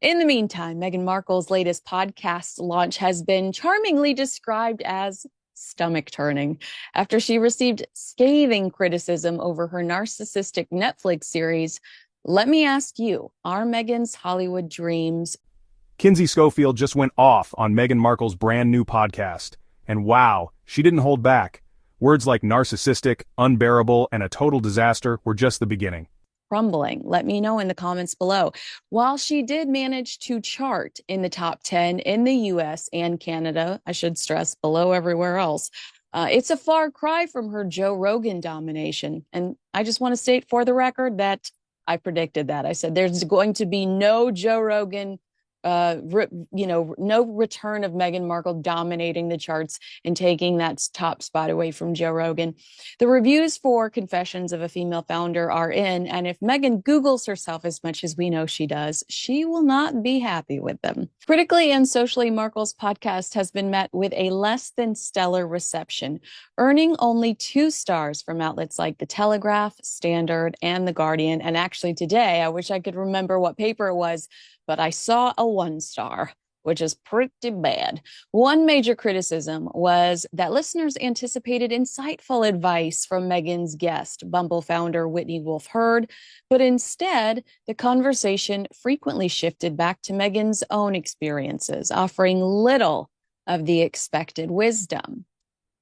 In the meantime, Meghan Markle's latest podcast launch has been charmingly described as stomach turning after she received scathing criticism over her narcissistic Netflix series. Let me ask you, are Meghan's Hollywood dreams? Kinsey Schofield just went off on Meghan Markle's brand new podcast. And wow, she didn't hold back. Words like narcissistic, unbearable, and a total disaster were just the beginning. Crumbling? Let me know in the comments below. While she did manage to chart in the top 10 in the US and Canada, I should stress below everywhere else, it's a far cry from her Joe Rogan domination. And I just want to state for the record that I predicted that. I said there's going to be no Joe Rogan no return of Meghan Markle dominating the charts and taking that top spot away from Joe Rogan. The reviews for Confessions of a Female Founder are in, and if Meghan Googles herself as much as we know she does, she will not be happy with them. Critically and socially, Markle's podcast has been met with a less than stellar reception, earning only 2 stars from outlets like The Telegraph, Standard, and The Guardian. And actually today, I wish I could remember what paper it was, but I saw a 1 star, which is pretty bad. One major criticism was that listeners anticipated insightful advice from Meghan's guest, Bumble founder Whitney Wolfe Herd, but instead, the conversation frequently shifted back to Meghan's own experiences, offering little of the expected wisdom.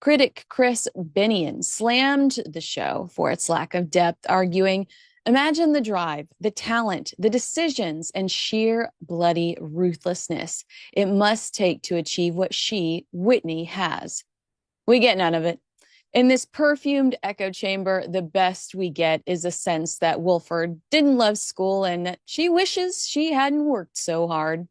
Critic Chris Binion slammed the show for its lack of depth, arguing, "Imagine the drive, the talent, the decisions, and sheer bloody ruthlessness it must take to achieve what she, Whitney, has. We get none of it. In this perfumed echo chamber, the best we get is a sense that Wolford didn't love school and that she wishes she hadn't worked so hard."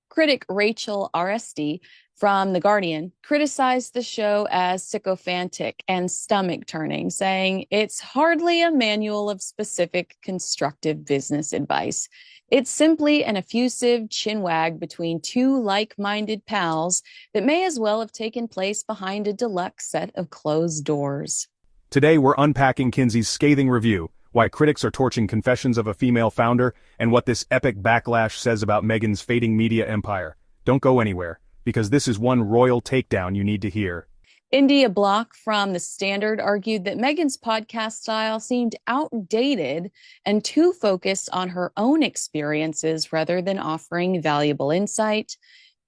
Critic Rachel RSD from The Guardian criticized the show as sycophantic and stomach-turning, saying it's hardly a manual of specific constructive business advice. It's simply an effusive chinwag between 2 like-minded pals that may as well have taken place behind a deluxe set of closed doors. Today we're unpacking Kinsey's scathing review, why critics are torching Confessions of a Female Founder, and what this epic backlash says about Meghan's fading media empire. Don't go anywhere, because this is one royal takedown you need to hear. India Block from The Standard argued that Meghan's podcast style seemed outdated and too focused on her own experiences rather than offering valuable insight.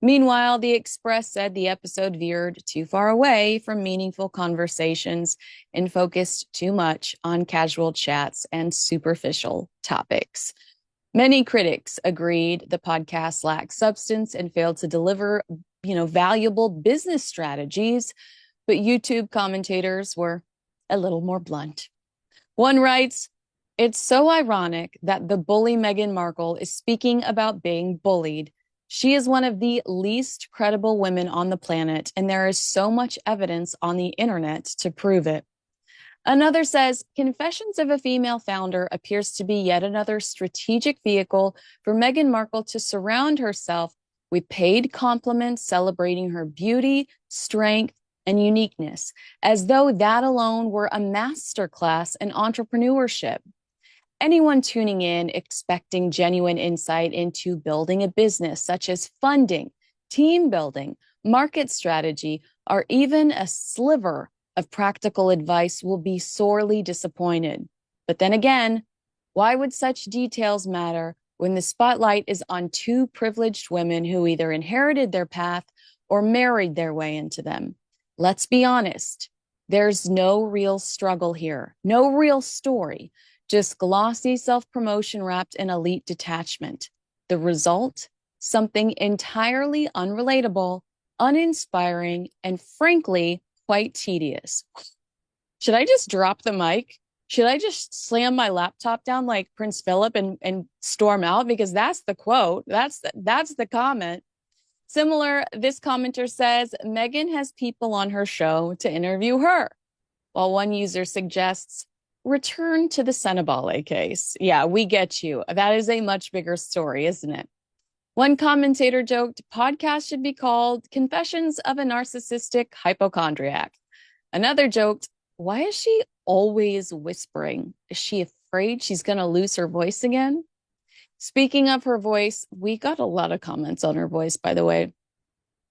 Meanwhile, The Express said the episode veered too far away from meaningful conversations and focused too much on casual chats and superficial topics. Many critics agreed the podcast lacked substance and failed to deliver, valuable business strategies, but YouTube commentators were a little more blunt. One writes, "It's so ironic that the bully Meghan Markle is speaking about being bullied. She is one of the least credible women on the planet, and there is so much evidence on the internet to prove it." Another says, "Confessions of a Female Founder appears to be yet another strategic vehicle for Meghan Markle to surround herself with paid compliments celebrating her beauty, strength, and uniqueness, as though that alone were a masterclass in entrepreneurship." Anyone tuning in expecting genuine insight into building a business, such as funding, team building, market strategy, or even a sliver of practical advice will be sorely disappointed. But then again, why would such details matter when the spotlight is on 2 privileged women who either inherited their path or married their way into them? Let's be honest, there's no real struggle here, no real story, just glossy self-promotion wrapped in elite detachment. The result? Something entirely unrelatable, uninspiring, and frankly, quite tedious. Should I just drop the mic? Should I just slam my laptop down like Prince Philip and storm out? Because that's the quote. That's the comment. Similar, this commenter says, "Meghan has people on her show to interview her." While one user suggests, "Return to the Senabale case." Yeah, we get you. That is a much bigger story, isn't it? One commentator joked, "Podcast should be called Confessions of a Narcissistic Hypochondriac." Another joked, "Why is she always whispering? Is she afraid she's going to lose her voice again?" Speaking of her voice, we got a lot of comments on her voice, by the way.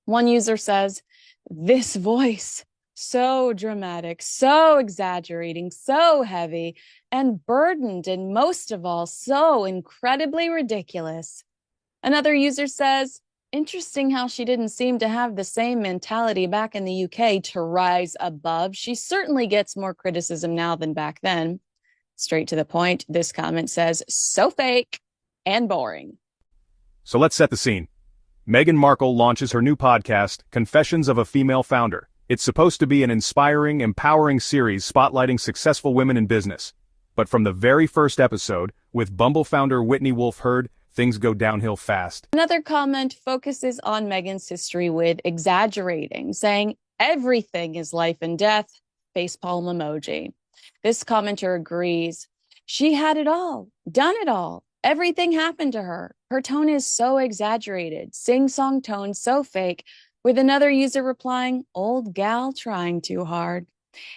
One user says, "This voice, so dramatic, so exaggerating, so heavy and burdened, and most of all, so incredibly ridiculous." Another user says, "Interesting how she didn't seem to have the same mentality back in the UK to rise above. She certainly gets more criticism now than back then." Straight to the point, this comment says, "So fake and boring." So let's set the scene. Meghan Markle launches her new podcast, Confessions of a Female Founder. It's supposed to be an inspiring, empowering series spotlighting successful women in business. But from the very first episode, with Bumble founder Whitney Wolfe Herd, things go downhill fast. Another comment focuses on Meghan's history with exaggerating, saying everything is life and death, facepalm emoji. This commenter agrees. She had it all, done it all. Everything happened to her. Her tone is so exaggerated, sing-song tone so fake, with another user replying, "Old gal trying too hard."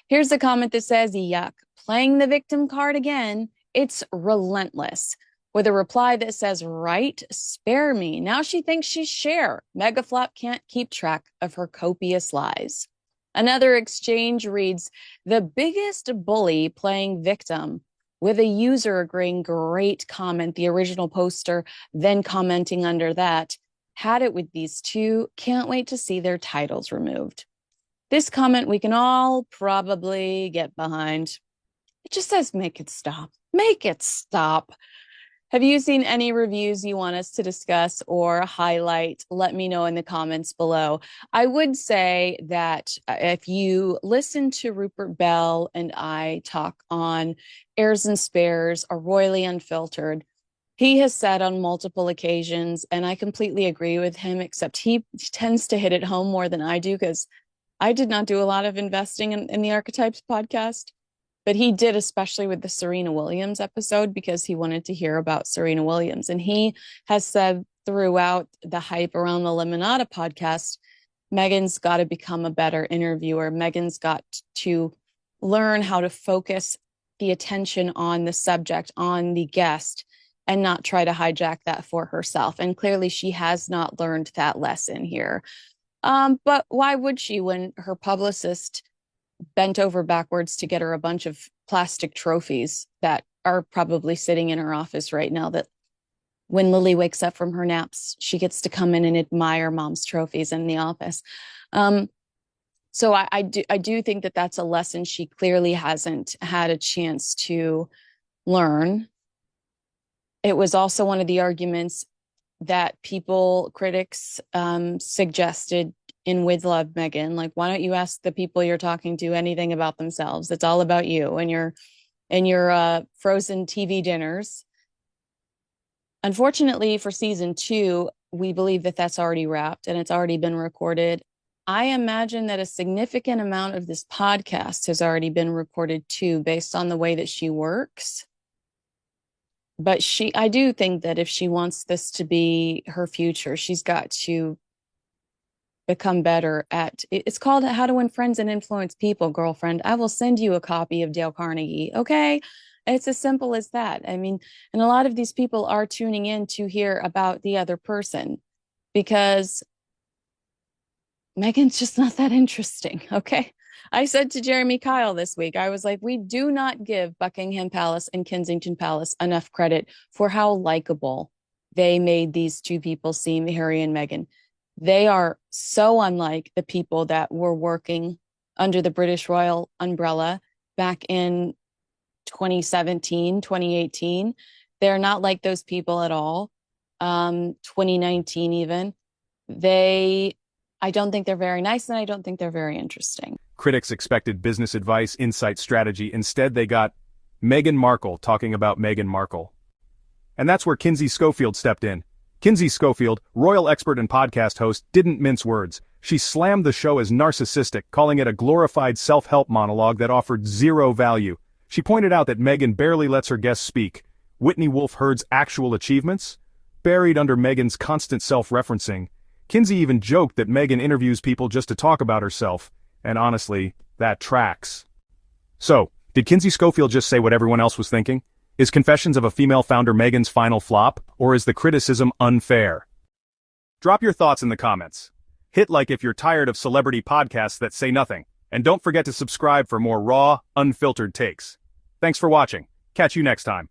Here's a comment that says, "Yuck, playing the victim card again. It's relentless." With a reply that says, "Right, spare me." Now she thinks she's Cher. Megaflop can't keep track of her copious lies. Another exchange reads, "The biggest bully playing victim," with a user agreeing, "Great comment." The original poster then commenting under that, "Had it with these two. Can't wait to see their titles removed." This comment we can all probably get behind. It just says, make it stop. Make it stop. Have you seen any reviews you want us to discuss or highlight? Let me know in the comments below. I would say that if you listen to Rupert Bell and I talk on Heirs and Spares or Royally Unfiltered, he has said on multiple occasions, and I completely agree with him, except he tends to hit it home more than I do because I did not do a lot of investing in the Archetypes podcast. But he did, especially with the Serena Williams episode, because he wanted to hear about Serena Williams. And he has said throughout the hype around the Limonada podcast, Meghan's got to become a better interviewer. Meghan's got to learn how to focus the attention on the subject, on the guest, and not try to hijack that for herself. And clearly she has not learned that lesson here. But why would she when her publicist bent over backwards to get her a bunch of plastic trophies that are probably sitting in her office right now, that when Lily wakes up from her naps, she gets to come in and admire mom's trophies in the office. So I do think that that's a lesson she clearly hasn't had a chance to learn. It was also one of the arguments that critics suggested in With Love, Meghan, like, why don't you ask the people you're talking to anything about themselves? It's all about you and your frozen TV dinners. Unfortunately, for season 2, we believe that that's already wrapped and it's already been recorded. I imagine that a significant amount of this podcast has already been recorded too, based on the way that she works. But I do think that if she wants this to be her future, she's got to become better at, it's called How to Win Friends and Influence People, girlfriend. I will send you a copy of Dale Carnegie, okay? It's as simple as that. I mean, and a lot of these people are tuning in to hear about the other person because Meghan's just not that interesting, okay? I said to Jeremy Kyle this week, I was like, we do not give Buckingham Palace and Kensington Palace enough credit for how likable they made these two people seem, Harry and Meghan. They are so unlike the people that were working under the British royal umbrella back in 2017, 2018. They're not like those people at all. 2019 even. I don't think they're very nice, and I don't think they're very interesting. Critics expected business advice, insight, strategy. Instead, they got Meghan Markle talking about Meghan Markle. And that's where Kinsey Schofield stepped in. Kinsey Schofield, royal expert and podcast host, didn't mince words. She slammed the show as narcissistic, calling it a glorified self-help monologue that offered zero value. She pointed out that Meghan barely lets her guests speak. Whitney Wolfe Herd's actual achievements? Buried under Meghan's constant self-referencing. Kinsey even joked that Meghan interviews people just to talk about herself. And honestly, that tracks. So, did Kinsey Schofield just say what everyone else was thinking? Is Confessions of a Female Founder Meghan's final flop? or is the criticism unfair? Drop your thoughts in the comments. Hit like if you're tired of celebrity podcasts that say nothing, and don't forget to subscribe for more raw, unfiltered takes. Thanks for watching. Catch you next time.